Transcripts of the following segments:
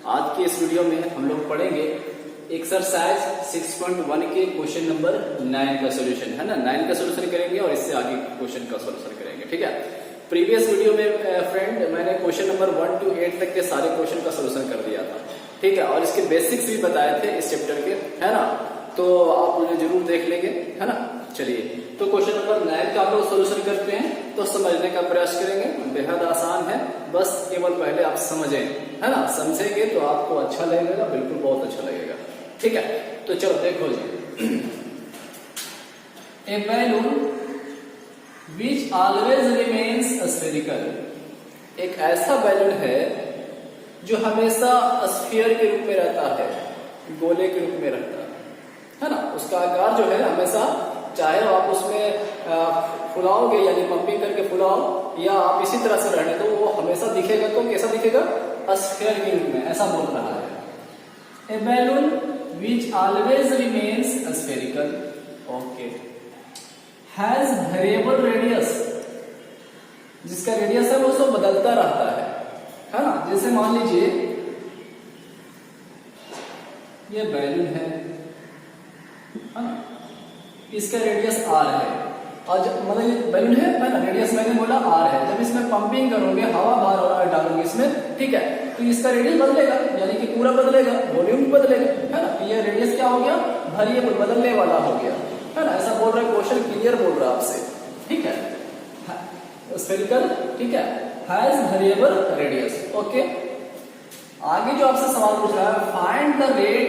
आज के इस वीडियो में हम लोग पढ़ेंगे एक्सरसाइज 6.1 के क्वेश्चन नंबर 9 का सोल्यूशन, है ना। 9 का सोल्यूशन करेंगे और इससे आगे क्वेश्चन का सोल्यूशन करेंगे, ठीक है। प्रीवियस वीडियो में फ्रेंड मैंने क्वेश्चन नंबर 1 to 8 तक के सारे क्वेश्चन का सोल्यूशन कर दिया था, ठीक है, और इसके बेसिक्स भी बताए थे इस चैप्टर के, है ना। तो आप मुझे जरूर देख लेंगे, है ना। चलिए, तो क्वेश्चन नंबर 9 का हम लोग सोल्यूशन करते हैं, तो समझने का प्रयास करेंगे। बेहद आसान है, बस केवल पहले आप समझें, है ना। समझेंगे तो आपको अच्छा लगेगा, बिल्कुल बहुत अच्छा लगेगा, ठीक है। तो चलो देखो जी, a balloon which always remains spherical, एक ऐसा बैलून है जो हमेशा स्फीयर के रूप में रहता है, गोले के रूप में रहता है ना। उसका आकार जो है हमेशा, चाहे आप उसमें फुलाओगे यानी पंपिंग करके फुलाओ, या आप इसी तरह से रहने दो, वो हमेशा दिखेगा। तो कैसा दिखेगा? स्फीयर के रूप में, ऐसा बोल रहा है। A balloon which always remains spherical, okay, has variable radius, जिसका रेडियस है वो सब बदलता रहता है ना। जैसे मान लीजिए ये बैलून है ना, इसका रेडियस r है, और जब मतलब ये बैलून है ना, रेडियस मैंने बोला r है। जब इसमें पंपिंग करोगे, हवा बाहर डालोगे इसमें, ठीक है, तो इसका रेडियस बदलेगा, यानी कि पूरा बदलेगा, वॉल्यूम बदलेगा, है ना। ये रेडियस क्या हो गया? वेरिएबल, बदलने वाला हो गया, है ना। ऐसा बोल रहा है क्वेश्चन, क्लियर बोल रहा है आपसे, ठीक है। स्फेरिकल, ठीक है, हैज वेरिएबल रेडियस, ओके। आगे जो आपसे सवाल पूछ रहा है, find the rate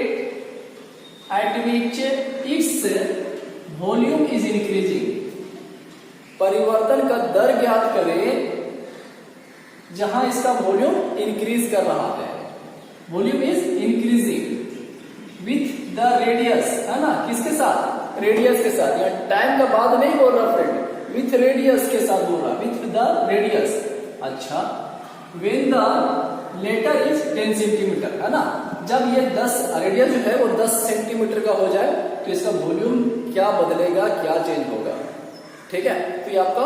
at which its volume is increasing, परिवर्तन का दर ज्ञात करें जहां इसका वॉल्यूम इंक्रीज कर रहा है। Volume is increasing with the radius, है ना, किसके साथ? रेडियस के साथ। या टाइम का बाद नहीं बोल रहा फ्रेंड, विथ रेडियस के साथ बोल रहा, विथ द रेडियस। अच्छा, when the letter is 10 centimetre, है ना। जब ये 10 रेडियस जो है वो 10 सेंटीमीटर का हो जाए तो इसका वॉल्यूम क्या बदलेगा, क्या चेंज होगा, ठीक है। तो ये आपका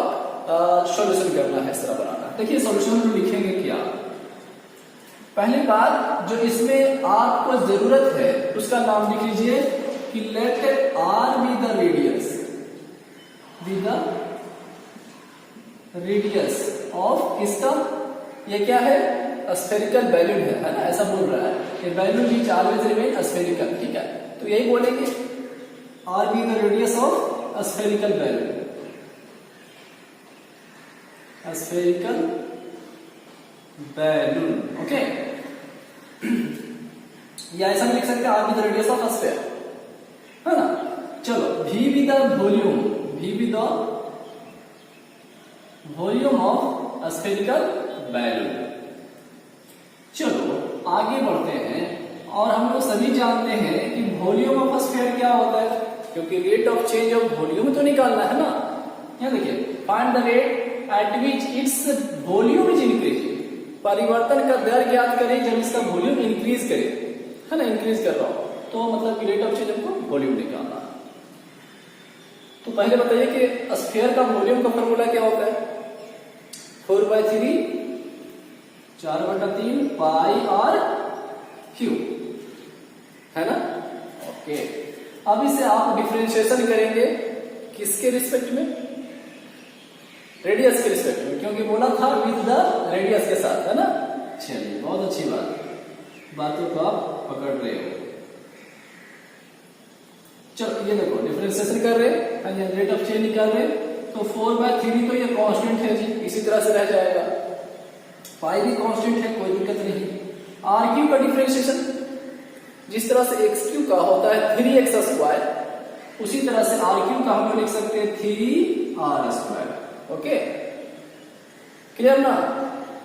सॉल्यूशन करना है, इस तरह बनाना। देखिए सॉल्यूशन में लिखेंगे क्या। पहली बात जो इसमें आपको जरूरत है उसका नाम लिख लीजिए कि let r be the radius, be the radius of इसका, ये क्या है? स्फेरिकल बैलून है ना, ऐसा बोल रहा है। ये balloon which always remain spherical, ठीक है। तो यही बोलेंगे, r be the radius of spherical balloon, spherical balloon, okay. या ऐसा भी लिख सकते हैं, r be the radius of sphere, है ना। चलो, v be the volume, v be the volume of spherical balloon. चलो आगे बढ़ते हैं, और हम लोग सभी जानते हैं कि वॉल्यूम ऑफ स्फीयर क्या होता है, क्योंकि rate of change of volume तो निकालना है ना। यहाँ देखिए, find the rate at which its volume is increasing, परिवर्तन का दर ज्ञात करें जब इसका वॉल्यूम इंक्रीज करे, है ना, इंक्रीज कर रहा हो, तो मतलब कि रेट ऑफ चेंज हमको वॉल्यूम निकालना। तो पहले बताइए कि स्फीयर का वॉल्यूम का फॉर्मूला क्या होता है? 4/3 4/3 पाई आर क्यू, है ना, ओके। अब इसे आप डिफरेंशिएशन करेंगे किसके रिस्पेक्ट में? रेडियस के रिस्पेक्ट में, क्योंकि बोला था विद द रेडियस के साथ, है ना। चलिए, बहुत अच्छी बातों को आप पकड़ रहे हो। चलो ये देखो, डिफरेंशिएशन कर रहे हैं, रेट ऑफ चेंज निकाल रहे हैं, तो 4/3 तो ये कांस्टेंट है जी, इसी तरह से रह जाएगा। पाई भी कांस्टेंट है, कोई दिक्कत नहीं। आर क्यू का डिफरेंशिएशन जिस तरह से एक्स क्यू का होता है 3x², उसी तरह से आर क्यू का हम लोग लिख सकते हैं 3r², ओके, क्लियर ना।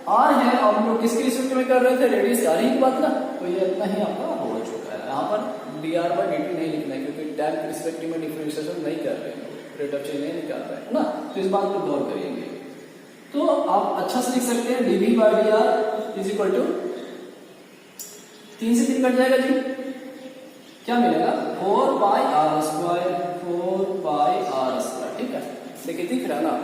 आर है, और हम लोग किसके रिस्पेक्ट में कर रहे थे? रेडियस आर ही की बात ना, तो ये इतना ही आपका हो चुका है। यहाँ पर dr/dt नहीं लिखना है, क्योंकि टाइम के रिस्पेक्ट में डिफरेंशिएशन नहीं कर रहे हैं, रेट ऑफ चेंज नहीं निकाल रहे हैं ना, तो इस बात को गौर करेंगे। तो आप अच्छा से लिख सकते हैं, dv/dr इज इक्वल टू 3 से 3 कट जाएगा जी, क्या मिलेगा? 4πr², 4πr², ठीक है। देखिए दिख रहा ना।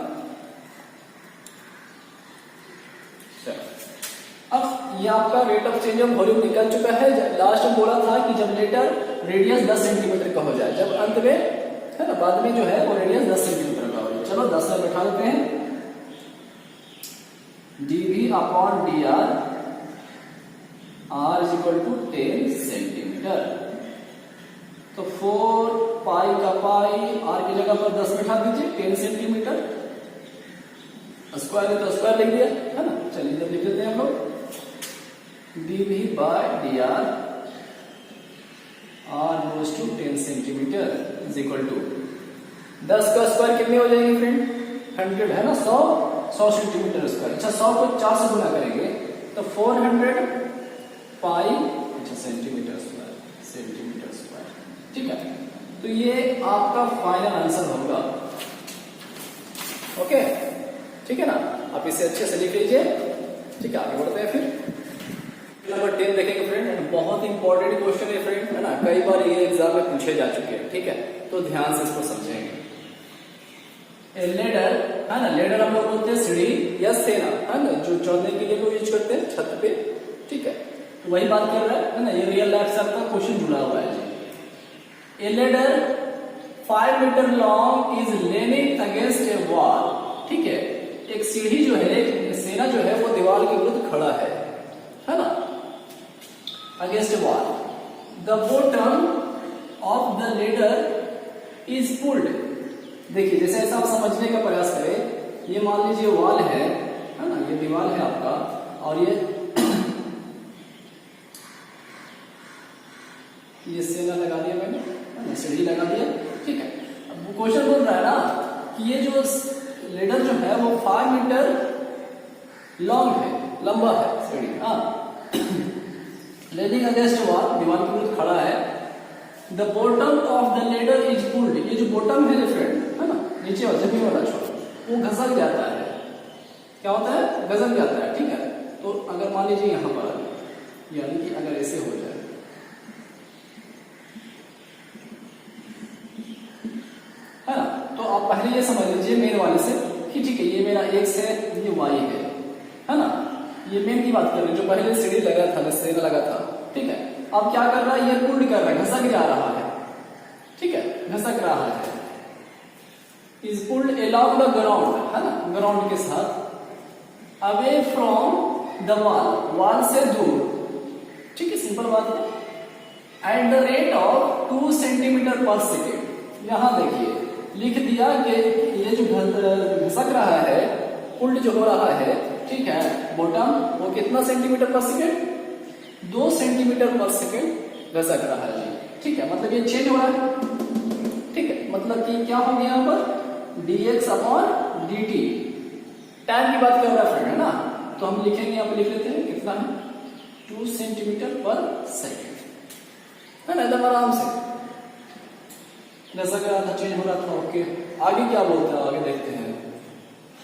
अब आपका rate of change of volume निकल चुका है। लास्ट में बोला था कि जब लेटर रेडियस 10 सेंटीमीटर का हो जाए, जब अंत में है ना बाद में जो है वो रेडियस 10 सेंटीमीटर का हो जाए। चलो 10 में बैठा देते हैं, dv upon dr r is equal to 10 centimetre. तो 4 पाई का पाई r की जगह पर 10 बैठा दीजिए, 10 सेंटीमीटर। स्क्वायर है तो स्क्वायर लिख दिया है ना। चलिए जब लिख लेते हैं हम लोग, dv by dr r goes to 10 centimetre is equal to 10 का स्क्वायर कितने हो जाएंगे फ्रेंड? 100 है ना, 100 सेंटीमीटर स्क्वायर। अच्छा 100 को 4 से गुना करेंगे तो 400 पाई अच्छा सेंटीमीटर स्क्वायर। ठीक है, तो ये आपका फाइनल आंसर होगा। ओके ठीक है ना, आप इसे अच्छे से लिख लीजिए। ठीक है, आगे बढ़ते हैं फिर नंबर 10 देखेंगे फ्रेंड। बहुत इंपॉर्टेंट क्वेश्चन है फ्रेंड, है ना, कई बार ये एग्जाम में पूछे जा चुके हैं। ठीक है, तो ध्यान से इसको समझेंगे। लेडर है ना, लेडर हम लोग बोलते हैं सीढ़ी या सेना, है ना, जो चढ़ने के लिए लोग यूज करते हैं छत पे। ठीक है, तो वही बात कर रहा है ना, ये रियल लाइफ से आपका क्वेश्चन जुड़ा हुआ है जी। A ladder 5 metre long is leaning against a wall. ठीक है, एक सीढ़ी जो है, सेना जो है वो दीवार के विरुद्ध खड़ा है ना, against wall. The bottom of the ladder is pulled. देखिए जैसे ऐसा आप समझने का प्रयास करें, ये मान लीजिए वॉल है ना, ये दीवार है आपका, और ये सेना लगा दिया मैंने, सीढ़ी लगा दिया। ठीक है, अब क्वेश्चन बोल रहा है ना कि ये जो लेडर जो है वो 5 मीटर लॉन्ग है, लंबा है सीढ़ी। लेनिंग अगेंस्ट वॉल, दीवार के विरुद्ध खड़ा है। The bottom of the ladder is pulled. ये जो बॉटम है फ्रेंड, है ना, नीचे वाला जमीन वाला छोर, वो घसक जाता है। क्या होता है? घसक जाता है। ठीक है, तो अगर मान लीजिए यहां पर, यानी कि अगर ऐसे हो जाए, है ना, तो आप पहले ये समझ लीजिए मेन वाले से कि ठीक है ये मेरा x है, ये y है ना, ये मेन की बात कर रहे हैं, जो पहले सीढ़ी लगा था, सेना लगा था। ठीक है, अब क्या कर रहा है, ये पुल्ड कर रहा है, घसक जा रहा है। ठीक है, घसक रहा है। Is pulled along the ground, है ना, ग्राउंड के साथ, away from the wall, wall से दूर। ठीक है, सिंपल बात है। At the rate of 2 centimetre पर सेकेंड। यहां देखिए लिख दिया कि ये जो घसक रहा है, पुल्ड जो हो रहा है, ठीक है, बॉटम वो कितना सेंटीमीटर पर सेकेंड? 2 सेंटीमीटर पर सेकेंड घसक रहा है जी। ठीक है, मतलब ये चेंज हो रहा है। ठीक है, मतलब कि क्या हो गया यहाँ पर, dx अपॉन dt। टाइम की बात कर रहा है फ्रेंड, है ना, तो हम लिखेंगे, यहाँ पे लिख लेते हैं कितना है, 2 सेंटीमीटर पर सेकेंड, है ना, एकदम आराम से घसक रहा था, चेंज हो रहा था। ओके, आगे क्या बोलता है, आगे देखते हैं।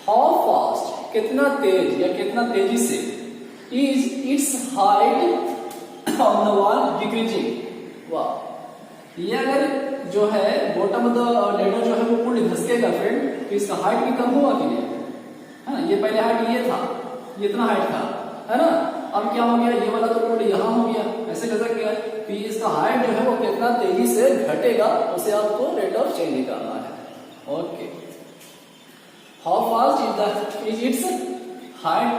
हाउ फास्ट, कितना तेज या कितना तेजी से, is its height on the wall decreasing. वाह, ये अगर जो है बॉटम ऑफ द लेडर जो है वो पुल्ड घसकेगा फ्रेंड, तो इसका हाइट भी कम हुआ कि नहीं, है ना। ये पहले हाइट ये था, ये इतना हाइट था, है ना, अब क्या हो गया, ये वाला तो पुल्ड यहाँ हो गया, ऐसे घसक गया, तो इसका हाइट जो है वो कितना तेजी से घटेगा, उसे आपको रेट ऑफ चेंज निकालना है। Okay, how fast is its height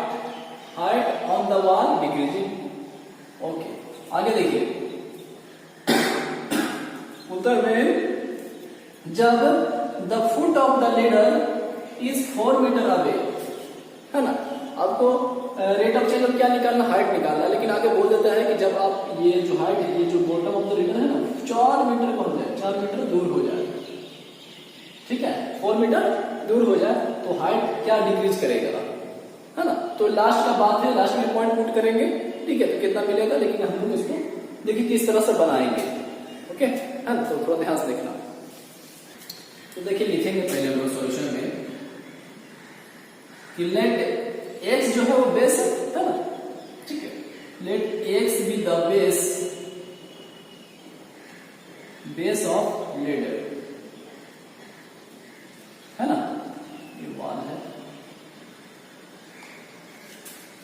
on the wall decreasing. Okay, आगे देखिए उत्तर में, जब the foot of the ladder is 4 metre away, है ना, आपको रेट ऑफ चेंज अब क्या निकालना, हाइट निकालना, लेकिन आगे बोल देता है कि जब आप ये जो हाइट है, ये जो बॉटम ऑफ द लेडर है ना, 4 मीटर पर हो जाए, 4 मीटर दूर हो जाए। ठीक है, 4 मीटर दूर हो जाए तो हाइट क्या डिक्रीज करेगा, है ना। तो लास्ट का बात है, लास्ट में पॉइंट पुट करेंगे। ठीक है, तो कितना मिलेगा, लेकिन हम लोग इसको देखिए किस तरह से बनाएंगे। ओके, है ना, तो थोड़ा ध्यान से देखना। तो देखिए लिखेंगे पहले हम लोग सॉल्यूशन में कि लेट x जो है वो बेस है ना। ठीक है, let x be the base of ladder, है ना, ये 1 है।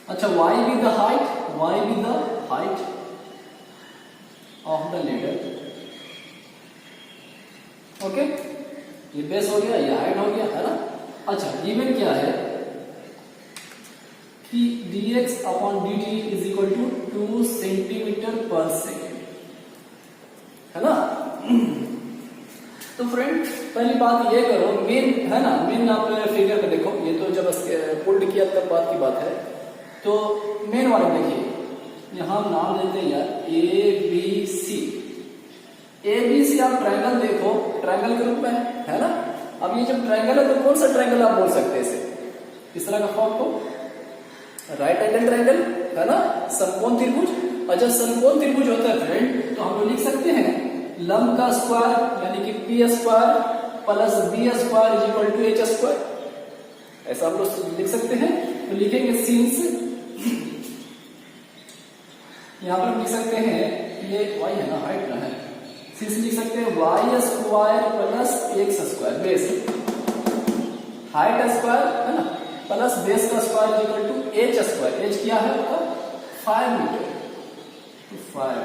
अच्छा, y be the height, y be the height of the ladder. Okay, ये बेस हो गया, ये हाइट हो गया, है ना। अच्छा, गिवन क्या है कि dx upon dt is equal to 2 centimetre पर सेकेंड, है ना। तो फ्रेंड पहली बात ये करो, मेन है ना, मेन आप फिगर पे देखो, ये तो जब पुल्ड किया तब बात की बात है। तो मेन वाले देखिए, यहां नाम देते हैं यार A B C. A B C आप ट्रायंगल देखो, ट्रायंगल के रूप में है ना। अब ये जब ट्रायंगल है तो कौन सा ट्रायंगल आप बोल सकते हैं इसे, इस तरह का फॉर्म को राइट एंगल ट्रायंगल, है ना, समकोण त्रिभुज। और जब समकोण त्रिभुज होता है फ्रेंड तो हम लोग लिख सकते हैं लंब का स्क्वायर यानी कि p square plus b square is equal to h square, ऐसा हम लोग लिख सकते हैं। तो लिखेंगे सिंस, यहां पर लिख सकते हैं ये y है ना, हाइट ना है, सिंस लिख सकते हैं y square plus x square, base height square है ना प्लस बेस का square is equal to h square. H क्या है आपका 5 मीटर, 5।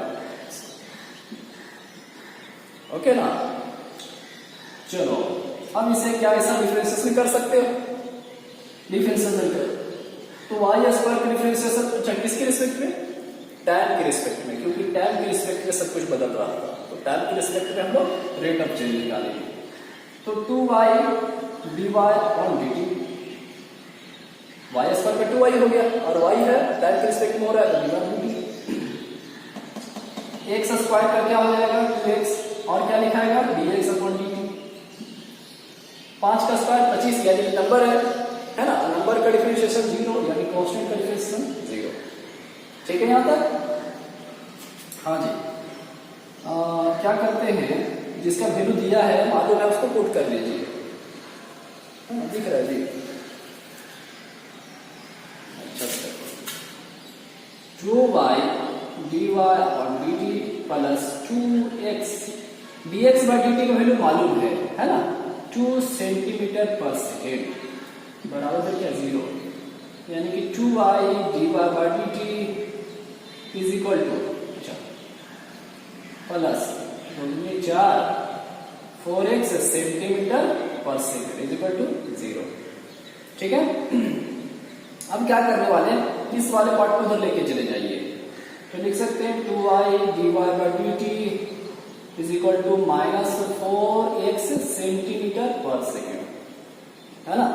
ओके ना। चलो हम इसे क्या ऐसा डिफरेंशिएशन कर सकते हो, डिफरेंशिएशन कर। तो y स्क्वायर का डिफरेंशिएशन अच्छा किसके रिस्पेक्ट में, टैन के रिस्पेक्ट में, क्योंकि टैन के रिस्पेक्ट में सब कुछ बदल रहा था। तो टैन के रिस्पेक्ट में हम लोग रेट ऑफ चेंज निकालेंगे। तो 2y dy on dt, y square पे 2y हो गया और y है टैन के रिस्पेक्ट में हो रहा है तो dy dt। x स्क्वायर का क्या हो जाएगा 2x, और क्या लिखाएगा dx अपॉन dt। 5 का स्क्वायर 25 यानी नंबर है ना, नंबर का डिफरेंशिएशन 0 यानी कांस्टेंट का डिफरेंशिएशन 0। ठीक है यहां तक। हाँ जी, क्या करते हैं, जिसका वैल्यू दिया है मालूम है उसको पुट कर लीजिए, दिख रहा है जी। अच्छा, 2y dy और dt plus 2x dx by dt का वैल्यू मालूम है ना, 2 सेंटीमीटर पर सेकेंड बराबर है क्या 0, यानी कि 2y dy by dt is equal two plus 4 4x centimetre पर सेकेंड इज इक्वल टू 0। ठीक है। अब क्या करने वाले, इस वाले पार्ट को उधर लेके चले जाइए। तो लिख सकते हैं 2y dy by dt is equal to -4x centimetre पर सेकेंड, है ना।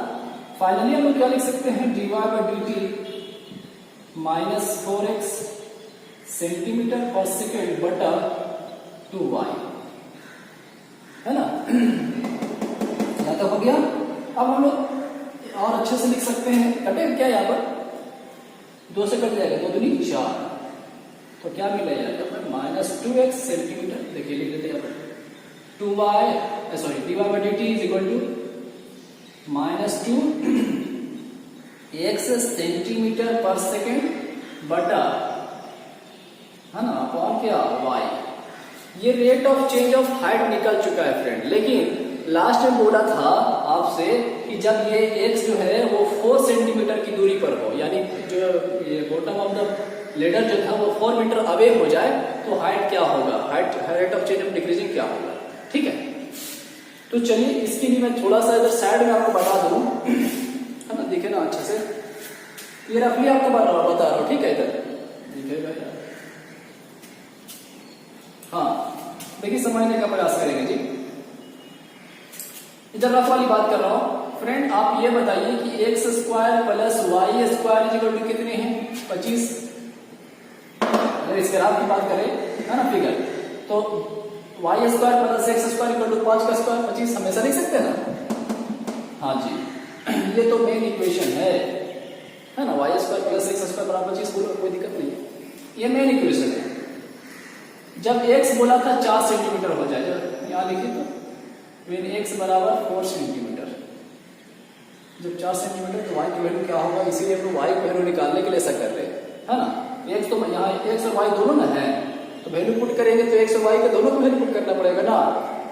फाइनली हम लोग क्या लिख सकते हैं, dy by dt -4x centimetre पर सेकेंड बटा 2y, है ना। यहां तक हो गया। अब हम लोग और अच्छे से लिख सकते हैं, कटेगा क्या यहाँ पर 2 से कट जाएगा, 2 दूनी 4, तो क्या मिला जाएगा -2x सेंटीमीटर, देखिए लिख देते हैं यहाँ पर 2y sorry dy by dt is equal to -2x centimetre पर सेकेंड बटा, है ना, अपॉन क्या y। ये rate of change of height निकल चुका है फ्रेंड, लेकिन लास्ट में बोला था आपसे कि जब ये x जो है वो 4 सेंटीमीटर की दूरी पर हो, यानी जो ये बॉटम ऑफ द लेडर जो था वो 4 मीटर अवे हो जाए तो हाइट क्या होगा, height rate of change of decreasing क्या होगा। ठीक है। तो चलिए इसके लिए मैं थोड़ा सा इधर साइड में आपको बता दूं, है ना, दिखे ना अच्छे से, ये रफली आपको बता रहा हूं। ठीक है, इधर दिखेगा यार, हाँ देखिए समझने का प्रयास करेंगे जी। इधर रफ वाली बात कर रहा हूं फ्रेंड। आप ये बताइए कि x square plus y square is equal to कितने हैं 25। अगर इसके ग्राफ की बात करें, है ना, फिगर, तो y square plus x square equal to 5 का स्क्वायर 25 हमेशा लिख सकते हैं ना। हाँ जी, ये तो मेन इक्वेशन है ना, y square plus x square बराबर 25, कोई दिक्कत नहीं है, ये मेन इक्वेशन है। जब x बोला था 4 सेंटीमीटर हो जाए, जब यहां लिखिए तो when x बराबर 4 सेंटीमीटर, जब 4 सेंटीमीटर तो y की वैल्यू क्या होगा, इसीलिए हम लोग y की वैल्यू निकालने के लिए ऐसा कर रहे हैं, है ना। x तो यहाँ x और y दोनों ना है, तो वैल्यू पुट करेंगे तो x और y के दोनों को वैल्यू पुट करना पड़ेगा ना।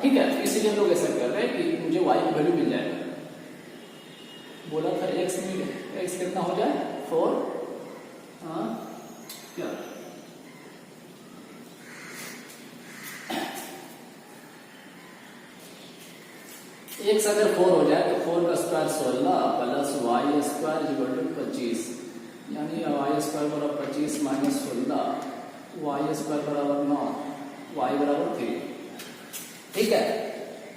ठीक है, इसीलिए हम लोग ऐसा कर रहे हैं कि मुझे y की वैल्यू मिल जाएगा। बोला था x कितना हो जाए 4, हाँ क्या x अगर 4 हो जाए तो 4 का स्क्वायर 16 प्लस वाई स्क्वायर इक्वल टू 25, यानी वाई स्क्वायर बराबर 25 माइनस 16, वाई स्क्वायर बराबर 9, वाई बराबर 3। ठीक है,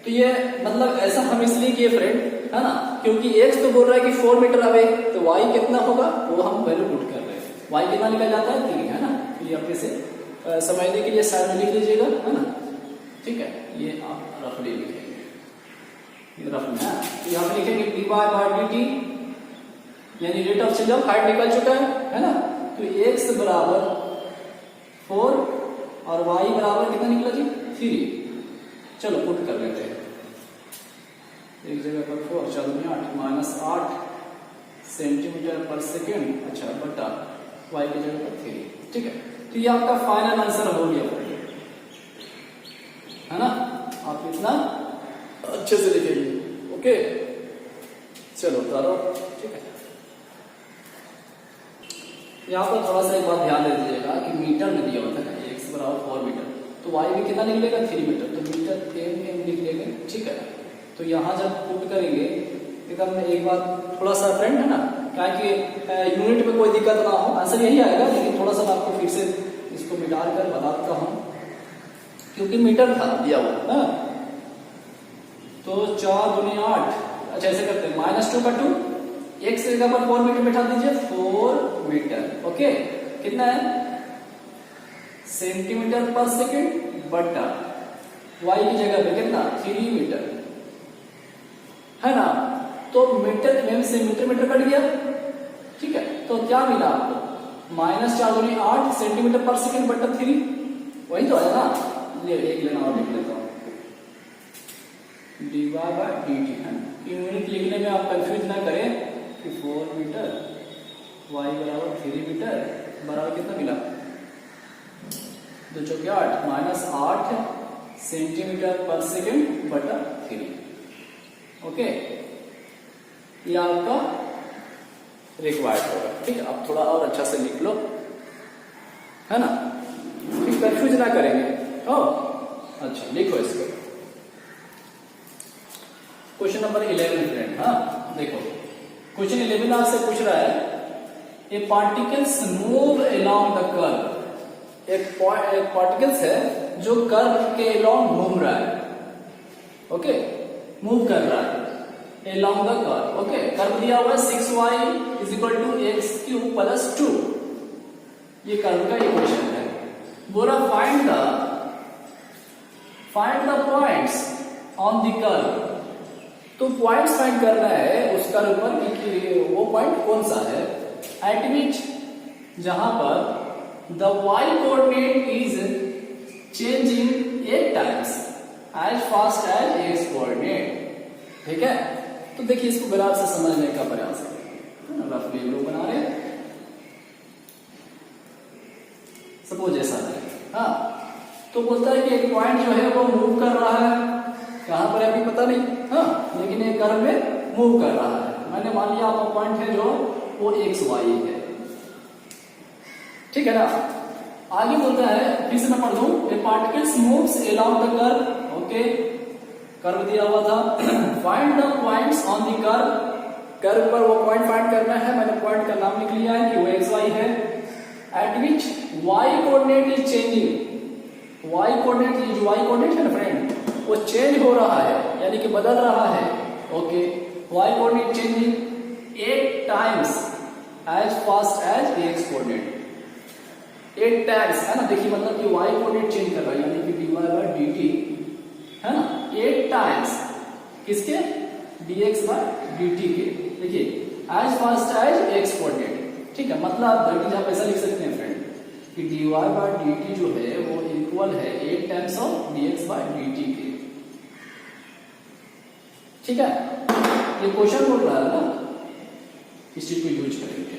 तो ये मतलब ऐसा हम इसलिए किए फ्रेंड, है ना, क्योंकि x तो बोल रहा है कि 4 मीटर अवे, तो y कितना होगा वो हम वैल्यू पुट कर रहे हैं। y कितना निकल जाता है 3, है ना। तो ये अपने से समझने के लिए साइड में लिख लीजिएगा, है ना। ठीक है, ये आप रफली लिखेंगे, ये रफ में है। तो यहाँ पे लिखेंगे dy बाय dt, यानी rate of change of height निकल चुका है ना। तो x बराबर 4 और y बराबर कितना निकला जी 3। चलो पुट कर लेते हैं, एक जगह पर 4 4 8 माइनस 8 सेंटीमीटर पर सेकेंड, अच्छा बटा y की जगह पर 3। ठीक है, तो ये आपका फाइनल आंसर हो गया, है ना। आप इतना अच्छे से लिखेंगे, ओके। चलो उतारो, ठीक है। यहाँ पर थोड़ा सा एक बात ध्यान दे दीजिएगा कि मीटर में दिया होता है x बराबर 4 मीटर, तो y भी कितना निकलेगा 3 मीटर, तो मीटर m लिख लेंगे। ठीक है, तो यहाँ जब पुट करेंगे एकदम एक बार थोड़ा सा फ्रेंड, है ना, क्या कि यूनिट में कोई दिक्कत ना हो, आंसर यही आएगा, लेकिन थोड़ा सा मैं आपको फिर से इसको मिटा कर बताता हूँ, क्योंकि मीटर था दिया हुआ है। तो 4 दूनी 8, अच्छा ऐसे करते हैं, -2 का 2, x की जगह पर 4 मीटर बिठा दीजिए, 4 मीटर, ओके। कितना है सेंटीमीटर पर सेकेंड बटा y की जगह पे कितना 3 मीटर, है ना। तो मीटर में से मीटर कट गया, ठीक है। तो क्या मिला आपको, -4 दूनी 8 सेंटीमीटर पर सेकेंड बटा 3, वही तो है ना। ये एक लेना और लिख लेता हूँ, dy बाय dt, है। यूनिट लिखने में आप कंफ्यूज ना करें कि 4 मीटर y बराबर 3 मीटर बराबर कितना मिला 2 चौके 8 माइनस 8 सेंटीमीटर पर सेकेंड बटा 3, ओके। ये आपका रिक्वायर्ड होगा, ठीक है। आप थोड़ा और अच्छा से लिख लो, है ना, फिर कंफ्यूज ना करेंगे। ओ अच्छा, लिखो इसको। क्वेश्चन नंबर 11 फ्रेंड, हाँ देखो, क्वेश्चन 11 आपसे पूछ रहा है, a particles move along the curve. एक पार्टिकल्स है जो कर्व के अलोंग घूम रहा है, ओके, मूव कर रहा है along the curve, okay. Curve दिया हुआ है 6y = x³ + 2, ये कर्व का इक्वेशन है। बोला find the points on the curve, तो पॉइंट्स फाइंड करना है उस कर्व पर कि वो पॉइंट कौन सा है, एट विच, जहां पर the y coordinate is changing 8 times as fast as x coordinate. ठीक है, तो देखिए इसको ग्राफ से समझने का प्रयास करें, रफली हम लोग बना रहे हैं। सपोज ऐसा है, हाँ, तो बोलता है कि एक पॉइंट जो है वो मूव कर रहा है, कहां पर अभी पता नहीं, हाँ, लेकिन एक कर्व में मूव कर रहा है। मैंने मान लिया आपका पॉइंट है जो वो XY है, ठीक है ना। आगे बोलता है, फिर से मैं पढ़ दूं, a particles moves along the curve, okay, curve दिया हुआ था। Find the points on the curve, curve पर वो पॉइंट फाइंड करना है। मैंने पॉइंट का नाम लिख लिया है कि वो XY है। Eight which y coordinate is changing, y coordinate, जो y कोऑर्डिनेट है ना फ्रेंड, वो चेंज हो रहा है, यानी कि बदल रहा है, okay. y coordinate changing 8 times as fast as x coordinate, 8 times, है ना। देखिए मतलब कि y कोऑर्डिनेट चेंज कर रहा है, यानी कि dy बाय dt, है ना, 8 टाइम्स किसके, dx बाय dt के, देखिए as fast as x coordinate, ठीक है। मतलब दैट आप ऐसा लिख सकते हैं फ्रेंड कि dy बाय dt जो है वो इक्वल है 8 times of dx by dt के, ठीक है। ये क्वेश्चन बोल रहा है ना, इस चीज को यूज करेंगे,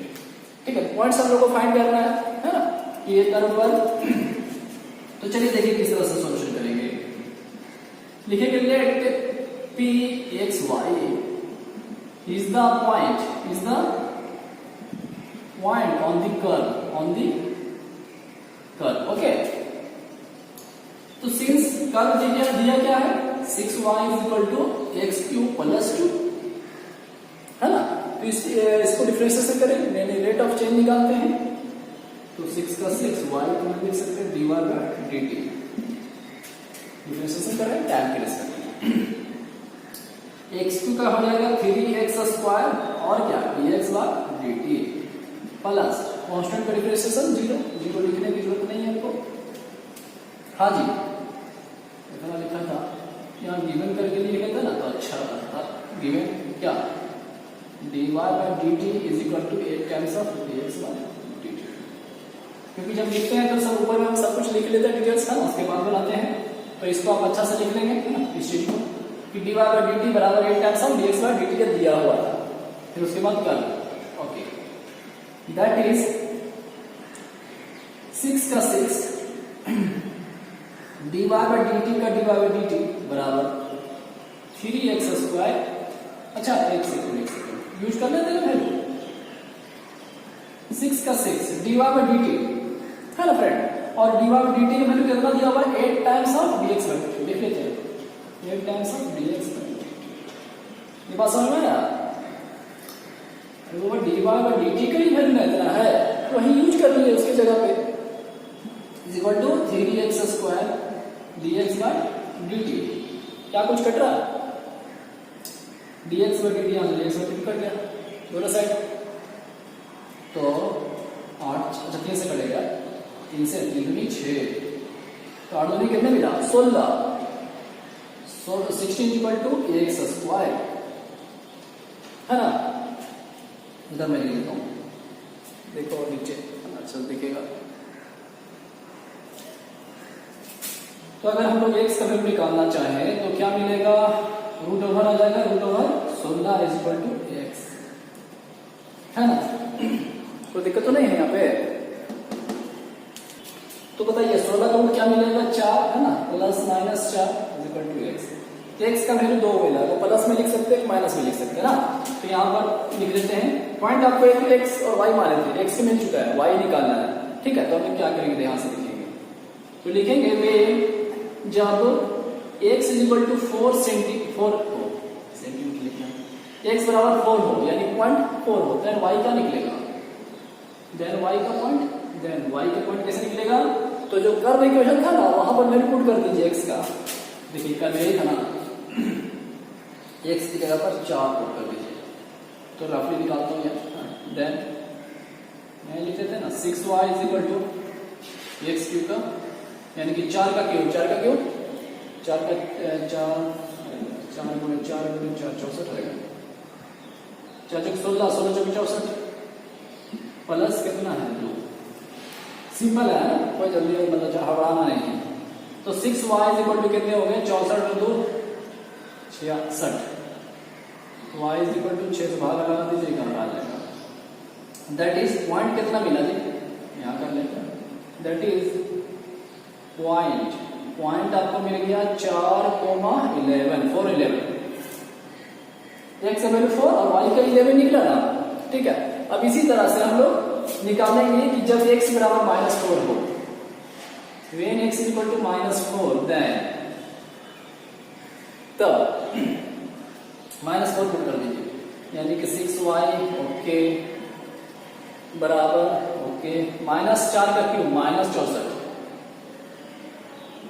ठीक है। पॉइंट्स हम लोग को फाइंड करना है ना, कि ये कर्व पर। तो चलिए देखिए किस तरह से सॉल्यूशन करेंगे। लिखेंगे let Pxy is the point on the curve, curve. Okay, तो सिंस कर्व दिया क्या है 6y = x³ + 2, है ना। तो इसको डिफरेंशिएशन करें, यानी रेट ऑफ चेंज निकालते हैं। तो 6 का 6 y को हम लिख सकते हैं dy/dt। डिफरेंशिएशन करें टाइम के रिस्पेक्ट में। x2 का हो जाएगा 3x² और क्या dx/dt प्लस कांस्टेंट का डिफरेंशिएशन 0 लिखने की जरूरत नहीं है हमको। हाँ जी, इतना लिखा था यहाँ गिवन करके लिखा था ना, तो अच्छा था। गिवन क्या dy/dt = 8 टाइम्स ऑफ dx/dt। क्योंकि जब लिखते हैं तो सब ऊपर में हम सब कुछ लिख लेते हैं डिटेल्स, है ना, उसके बाद बनाते हैं। तो इसको आप अच्छा से लिख लेंगे, है ना, इस चीज को कि dy/dt बराबर 8 टाइम्स ऑफ dx/dt का दिया हुआ था। फिर उसके बाद कर, ओके, दैट इज 6 का 6 dy/dt का dy/dt बराबर 3x²। अच्छा एक सेकंड यूज कर लेते हैं वैल्यू। 6 का 6 dy/dt है ना फ्रेंड, और dy/dt की वैल्यू कितना दिया हुआ है 8 टाइम्स ऑफ dx/dt। लिख लेते हैं 8 टाइम्स ऑफ dx/dt। ये बात समझ में आया? वो dy/dt का ही वैल्यू इतना है, तो वही यूज कर लिए उसकी जगह पे = 3x² dx/dt। क्या कुछ कट रहा है dx/dt, यहाँ dx/dt कट गया दोनों साइड। तो 8 अच्छा 3 से कटेगा, 3 से 3 दूनी 6, तो 8 दूनी कितने मिला 16। 16 = x², है ना। इधर मैं लिख देता हूँ, देखो नीचे अच्छा दिखेगा। तो अगर हम लोग x का वैल्यू निकालना चाहें तो क्या मिलेगा, √over आ जाएगा, √16 = x, है ना। कोई दिक्कत तो नहीं है यहाँ पे। तो बताइए 16 का रूट क्या मिलेगा 4, है ना, +-4 = x। x का वैल्यू 2 मिला, तो प्लस में लिख सकते हैं माइनस में लिख सकते हैं ना। तो यहाँ पर लिख लेते हैं पॉइंट आपको एक x और y माने थे, x मिल चुका है, y निकालना है, ठीक है। तो हम क्या करेंगे यहाँ से लिखेंगे, तो लिखेंगे वे जब x = 4 सेंटीमीटर लिखना, x बराबर 4 हो यानी 0.4 हो, देन y क्या निकलेगा, देन y का पॉइंट, देन y का पॉइंट कैसे निकलेगा। तो जो कर्व इक्वेशन था ना वहां पर वैल्यू पुट कर दीजिए x का। देखिए कर्व यही था ना, x की जगह पर 4 पुट कर दीजिए। तो रफली निकालता हूँ यार, देन मैं लिख देते हैं ना 6y = x³ का, यानी कि 4 का क्यूब 4 का 4 × 4 64 रहेगा, 4 × 16 16 × 64 प्लस कितना है 2। सिंपल है ना, कोई जल्दी मतलब हड़बड़ाना नहीं है। तो 6y = कितने हो गए 64 × 2 66, y = 6 से भाग लगा दीजिएगा आ जाएगा। दैट इज पॉइंट कितना मिला जी, यहाँ कर लेते हैं। दैट इज पॉइंट आपको मिल गया 4,11 411। x का वैल्यू 4 और y का 11 निकला ना, ठीक है। अब इसी तरह से हम लोग निकालेंगे कि जब x बराबर -4 हो, when x = -4 then तब -4 पुट कर दीजिए, यानी कि 6y ओके बराबर ओके -4 का क्यूब -64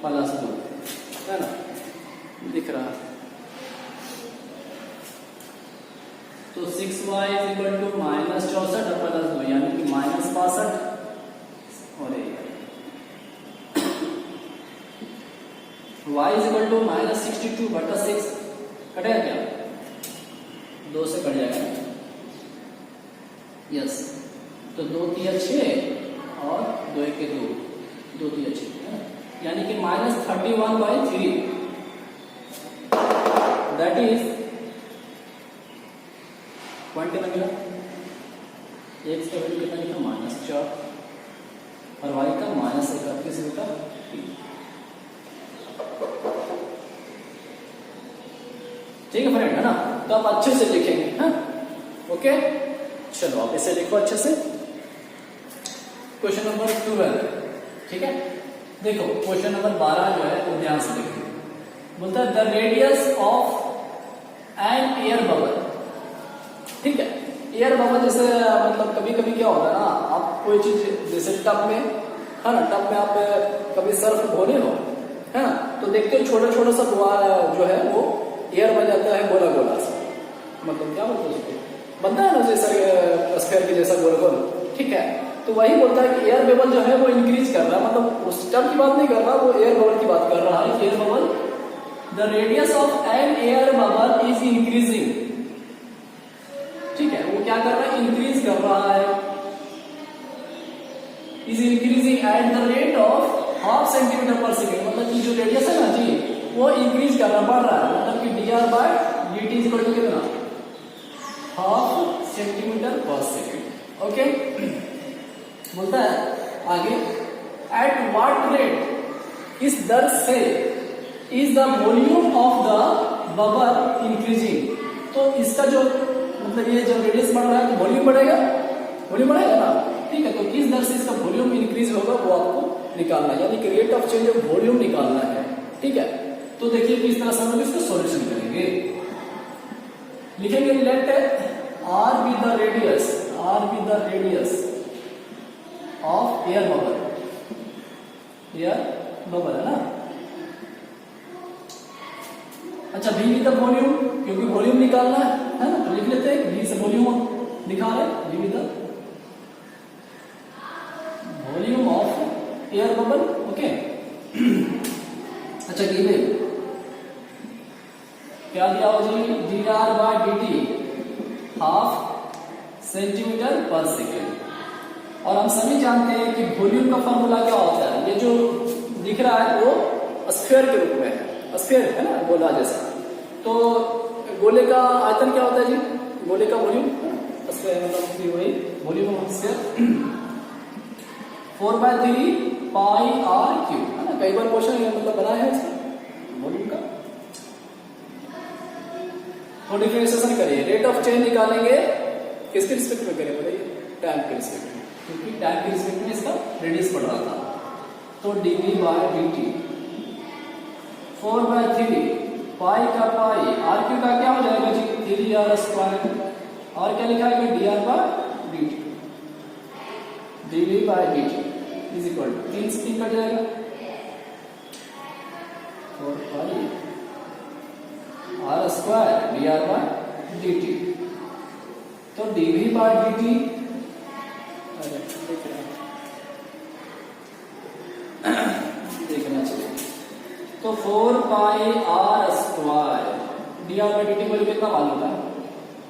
+2, है ना, दिख रहा है। तो 6y = -64 और +2 यानी कि -62 और y = -62/6 कटेगा क्या, 2 से कट जाएगा, यस। तो 2 × 6 और 2 × 2 2 × 6 है ना, यानी कि -31/3। दैट इज पॉइंट कितना मिला, x का वैल्यू कितना लिखा -4 और y का -31/3। ठीक है फ्रेंड, है ना। तो आप अच्छे से लिखेंगे, हाँ ओके। चलो आप इसे लिखो अच्छे से। क्वेश्चन नंबर 12 ठीक है, देखो क्वेश्चन नंबर 12 जो है वो ध्यान से देखिए। बोलता है the radius of an air bubble. ठीक है, एयर बबल जैसे मतलब कभी कभी क्या होता है ना, आप कोई चीज जैसे टब में है ना, टब में आप कभी सर्फ धोने हो है ना, तो देखते हो छोटा छोटा सा जो है वो एयर बन जाता है गोला गोला सा, मतलब क्या बोलते हैं उसको, बनता है ना जैसा स्फीयर के जैसा गोल गोल। ठीक है, तो वही बोलता है कि एयर बबल जो है वो इंक्रीज कर रहा है, मतलब उस टब की बात नहीं कर रहा, वो एयर बबल की बात कर रहा है। Air bubble the radius of an air bubble is increasing. ठीक है, वो क्या कर रहा है, इंक्रीज कर रहा है, is increasing at the rate of half centimetre पर सेकेंड। मतलब कि जो रेडियस है ना जी वो इंक्रीज करना बढ़ रहा है, मतलब कि dr by dt is equal to कितना, हाफ सेंटीमीटर पर सेकेंड। ओके, बोलता है आगे एट व्हाट रेट, इस दर से is the volume of the bubble increasing. तो इसका जो मतलब ये जब रेडियस बढ़ रहा है तो वॉल्यूम बढ़ेगा, वॉल्यूम बढ़ेगा ना। ठीक है, तो किस दर से इसका वॉल्यूम इंक्रीज होगा वो आपको निकालना है, यानी कि rate of change of volume निकालना है। ठीक है, तो देखिए किस तरह से हम लोग इसको सॉल्यूशन करेंगे। लिखेंगे let r be the radius, r be the radius of air bubble, air bubble है ना। अच्छा, v विद द वॉल्यूम, क्योंकि वॉल्यूम निकालना है ना, तो लिख लेते हैं v से वॉल्यूम निकाले, v with the volume of air bubble. Okay, अच्छा गिवन क्या दिया हो जी, dr by dt half centimetre पर सेकेंड। और हम सभी जानते हैं कि वॉल्यूम का फॉर्मूला क्या होता है, ये जो दिख रहा है वो स्फीयर के रूप में है, स्फीयर है ना गोला जैसा। तो गोले का आयतन क्या होता है जी, गोले का वॉल्यूम मतलब वही volume of sphere 4/3 pi r cube है ना। कई बार क्वेश्चन मतलब बना है इसका वॉल्यूम का। तो डिफरेंशिएशन करिए, रेट ऑफ चेंज निकालेंगे किसके रिस्पेक्ट में करें बताइए, टाइम के रिस्पेक्ट में, क्योंकि टाइम के रिस्पेक्ट में इसका रेडियस बढ़ रहा था। तो dv बाय dt 4/3 पाई का पाई आर क्यू का क्या हो जाएगा जी 3r स्क्वायर, और क्या लिखा है dr by dt, dv by dt is equal to 3 से 3 कट जाएगा 4 pi r square dr by dt। तो dv बाय dt देखना चाहिए, तो 4 pi r square dr by dt को कितना मालूम था,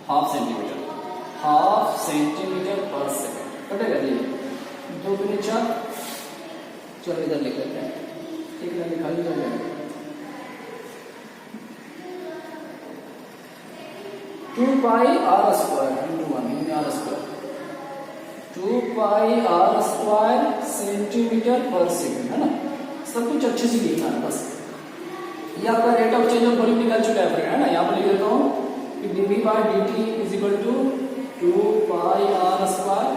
हाफ सेंटीमीटर, हाफ सेंटीमीटर पर सेकेंड कटेगा जी। 2 दूनी 4, चलो इधर लिख लेते हैं, एक ना लिखा ही जाएगा 2 pi r square into 1 r square, 2 pi r square centimetre पर सेकेंड है ना। सब कुछ अच्छे से लिखना है बस। ये आपका rate of change of volume निकल चुका है फ्रेंड है ना। यहाँ पर लिख देता हूँ कि dv by dt is equal to 2 pi r square.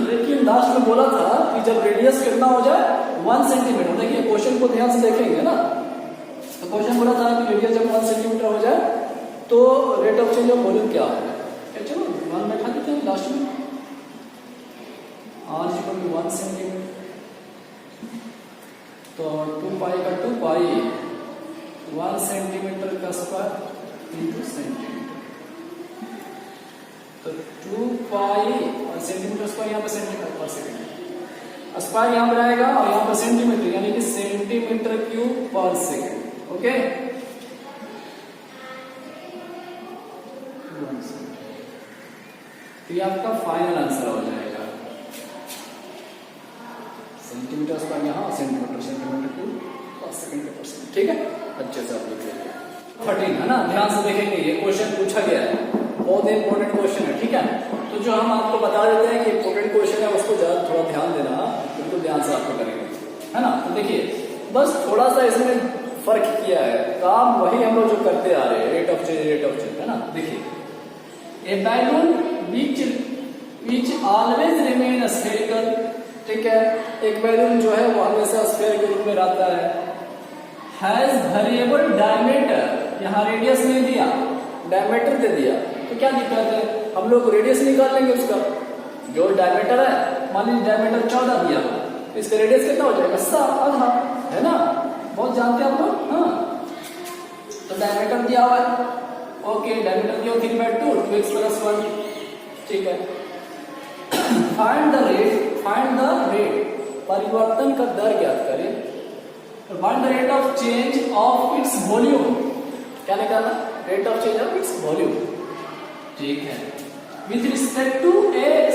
लेकिन लास्ट में बोला था कि जब रेडियस कितना हो जाए 1 सेंटीमीटर, देखिए क्वेश्चन को ध्यान से देखेंगे ना, तो क्वेश्चन बोला था कि रेडियस जब 1 सेंटीमीटर हो जाए तो rate of change of volume क्या है। चलो 1 बैठा देते हैं लास्ट में, r is equal to 1 centimetre, तो 2 पाई का 2 पाई 1 सेंटीमीटर का स्क्वायर इंटू सेंटीमीटर, तो 2 पाई और सेंटीमीटर स्क्वायर यहाँ पे सेंटीमीटर पर सेकेंड, स्क्वायर यहाँ पर आएगा और यहाँ पर सेंटीमीटर यानी कि सेंटीमीटर क्यूब पर सेकेंड। ओके, तो ये आपका फाइनल आंसर हो जाएगा, सेंटीमीटर स्क्वायर यहाँ, सेंटीमीटर सेंटीमीटर क्यूब पर सेकेंड के परसेंट। ठीक है, अच्छे से आप लिख लीजिए। 13 है ना, ध्यान से देखेंगे, ये क्वेश्चन पूछा गया है, बहुत इंपॉर्टेंट क्वेश्चन है। ठीक है, तो जो हम आपको बता देते हैं कि इंपॉर्टेंट क्वेश्चन है उसको ज्यादा थोड़ा ध्यान देना, बिल्कुल ध्यान से आपको करेंगे है ना। तो देखिए बस थोड़ा सा इसमें फर्क किया है, काम वही हम लोग जो करते आ रहे हैं, रेट ऑफ चेंज है ना। देखिए a balloon which which always remain spherical, ठीक है, एक बैलून जो है वो हमेशा स्फेयर के रूप में रहता है। हैज वेरिएबल डायमीटर, यहाँ रेडियस नहीं दिया, डायमीटर दे दिया, तो क्या दिक्कत है, हम लोग रेडियस निकाल लेंगे उसका। जो डायमीटर है, मान लीजिए डायमीटर 14 दिया, तो इसका रेडियस कितना हो जाएगा, 7 आधा, है ना, बहुत जानते हैं आप लोग। हाँ, तो डायमीटर दिया हुआ है, ओके, डायमीटर दिया 3/2, 2x + 1, ठीक है। फाइंड द रेट, परिवर्तन का दर ज्ञात करें। Find the rate of change of its volume, क्या निकालना, rate of change of its volume, ठीक है, विथ रिस्पेक्ट टू x,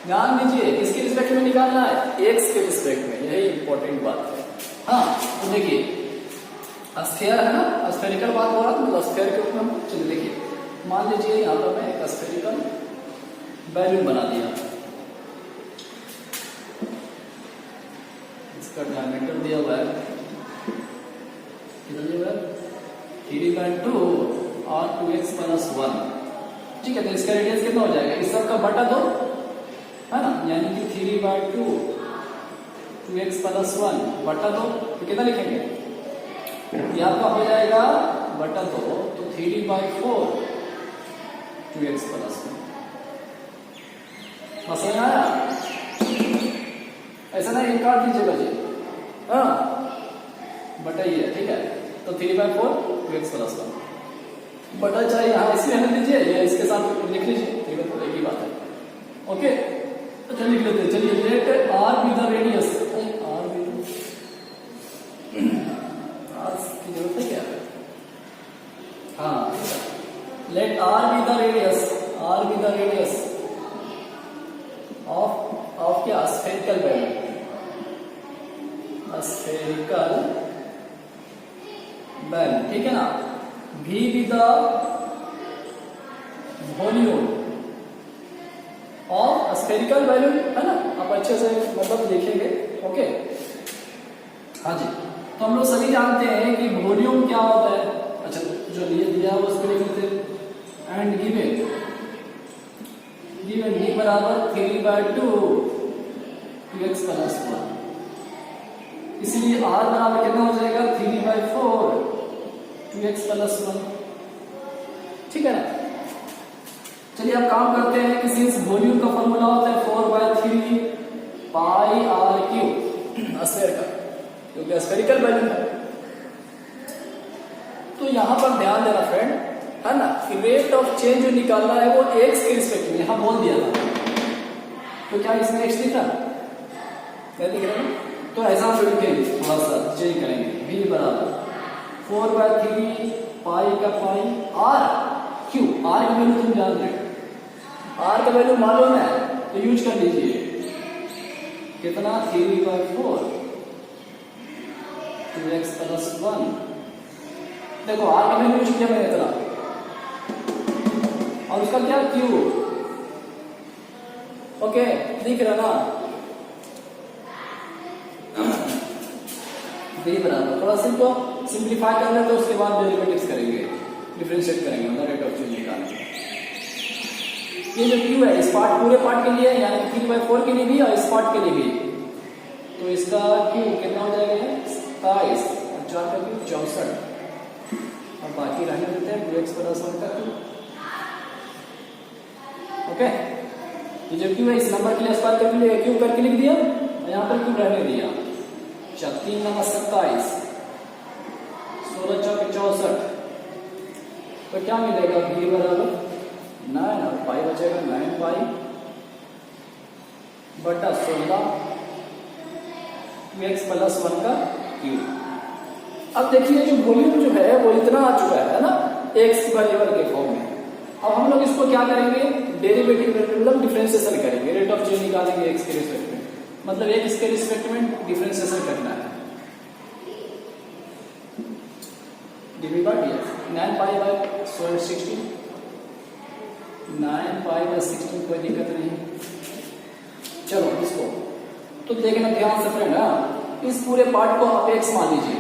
ध्यान दीजिए किसके रिस्पेक्ट में निकालना है, x के रिस्पेक्ट में, यही इंपॉर्टेंट बात है। हाँ, तो देखिए स्फीयर है ना, स्फेरिकल बात हो रहा है, तो स्फीयर के ऊपर हम चलिए देखिए, मान लीजिए यहाँ पर मैं एक स्फेरिकल बैलून बना दिया, इसका डायमीटर दिया हुआ है, कितना दिया हुआ है, 3/2 और 2x + 1, ठीक है, तो इसका रेडियस कितना हो जाएगा, इस सब का बटा दो, है ना, यानी कि 3/2 2x + 1 बटा दो, तो कितना लिखेंगे, यह आपका हो जाएगा बटा 2, तो 3/4 2x + 1, समझ आया, ऐसा नहीं काट दीजिएगा जी, हाँ, बटा ही है, ठीक है, तो 3/4 2x + 1 बटा चाहिए, यहाँ इसमें रहने दीजिए या इसके साथ लिख लीजिए, 3/4 एक ही बात है, ओके, अच्छा लिख लेते हैं, चलिए, let r be the radius, की जरूरत है क्या, हाँ, let r be the radius of क्या, स्फेरिकल बैलून, स्फेरिकल बैलून, ठीक है ना, v be the volume of spherical balloon, है ना, आप अच्छे से मतलब देखेंगे, ओके, हाँ जी, तो हम लोग सभी जानते हैं कि वॉल्यूम क्या होता है, अच्छा जो दिया वो उसको लिख लेते हैं, एंड गिवन v बराबर 3/2 2x + 1, इसलिए r बराबर कितना हो जाएगा, 3/4 2x + 1, ठीक है ना। चलिए अब काम करते हैं कि सिंस वॉल्यूम का फॉर्मूला होता है 4/3 πr³ स्फीयर का, क्योंकि स्फेरिकल बैलून है, तो यहां पर ध्यान देना फ्रेंड, है ना, कि रेट ऑफ चेंज जो निकालना है वो x के रिस्पेक्ट में, यहां बोल दिया था, तो क्या इसमें x दिख रहा, क्या दिख रहा है, तो ऐसा हम लिखेंगे, थोड़ा सा चेंज करेंगे, v बराबर 4/3 पाई का पाई r³ r का वैल्यू तुम जान रहे हो, r का वैल्यू मालूम है तो यूज कर लीजिए, कितना 3/4 2x + 1, देखो r का वैल्यू यूज किया मैंने इतना, और उसका क्या q, ओके, दिख रहा ना, b बराबर, थोड़ा सिंप्लीफाई कर लेते, तो उसके बाद डेरिवेटिव्स करेंगे, डिफरेंशिएट करेंगे, मतलब रेट ऑफ चेंज निकालेंगे। ये जो q है इस पार्ट, पूरे पार्ट के लिए, यानी 3/4 के लिए भी और इस पार्ट के लिए भी, तो इसका q कितना हो जाएगा, 27 और 4 का q 64, और बाकी रहने देते हैं 2x + 1 का q, ओके, ये जो q है इस नंबर के लिए स्क्वायर करके लिए q करके लिख दिया, और यहाँ पर q रहने दिया, 3 × 27 16 × 4 64, तो क्या मिलेगा, v बराबर 9 और पाई बचेगा 9 पाई बटा 16 2x + 1 का क्यूब। अब देखिए जो वॉल्यूम जो है वो इतना आ चुका है ना, x की वेरिएबल के फॉर्म में, अब हम लोग इसको क्या करेंगे, डेरिवेटिव मतलब डिफरेंशिएशन करेंगे, रेट ऑफ चेंज निकालेंगे x के रिस्पेक्ट में, मतलब x के रिस्पेक्ट में डिफरेंशिएशन करना है, dv/dx 9 pi by 16 9 pi by 16, कोई दिक्कत नहीं। चलो इसको तो देखना ध्यान से फ्रेंड, इस पूरे पार्ट को आप x मान लीजिए,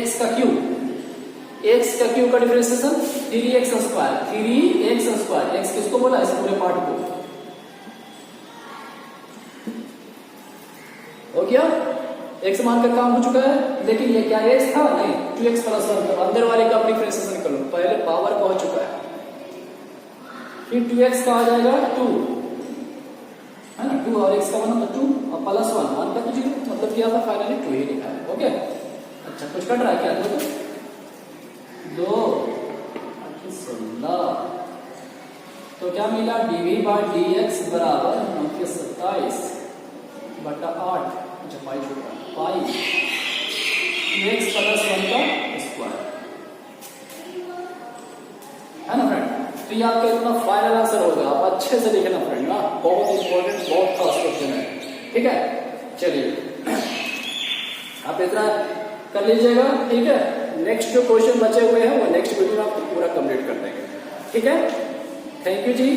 x का क्यूब का डिफरेंशिएशन 3x², 3x², x किसको बोला, इस पूरे पार्ट को, हो गया, x मान का काम हो चुका है। लेकिन ये क्या x था, नहीं, 2x प्लस 1 था। अंदर वाले का डिफरेंशिएशन करो, पहले पावर का हो चुका है, फिर 2x का आ जाएगा 2, है ना, 2 और x का 1 तो 2 और प्लस 1 1 का तो 0, मतलब क्या था फाइनली 2 ही लिखा है। ओके, अच्छा कुछ कट रहा है क्या, दो 16, तो क्या मिला, dv बाय dx बराबर 27 बटा 8, अच्छा पाई छोटा, पाई 2x प्लस 1 का स्क्वायर, है ना फ्रेंड। तो ये आपका इतना फाइनल आंसर होगा, आप अच्छे से लिखना फ्रेंड ना, बहुत इंपॉर्टेंट, बहुत खास क्वेश्चन है, ठीक है। चलिए आप इतना कर लीजिएगा, ठीक है। नेक्स्ट जो क्वेश्चन बचे हुए हैं वो नेक्स्ट वीडियो में आपको पूरा कंप्लीट कर देंगे, ठीक है। Thank you ji.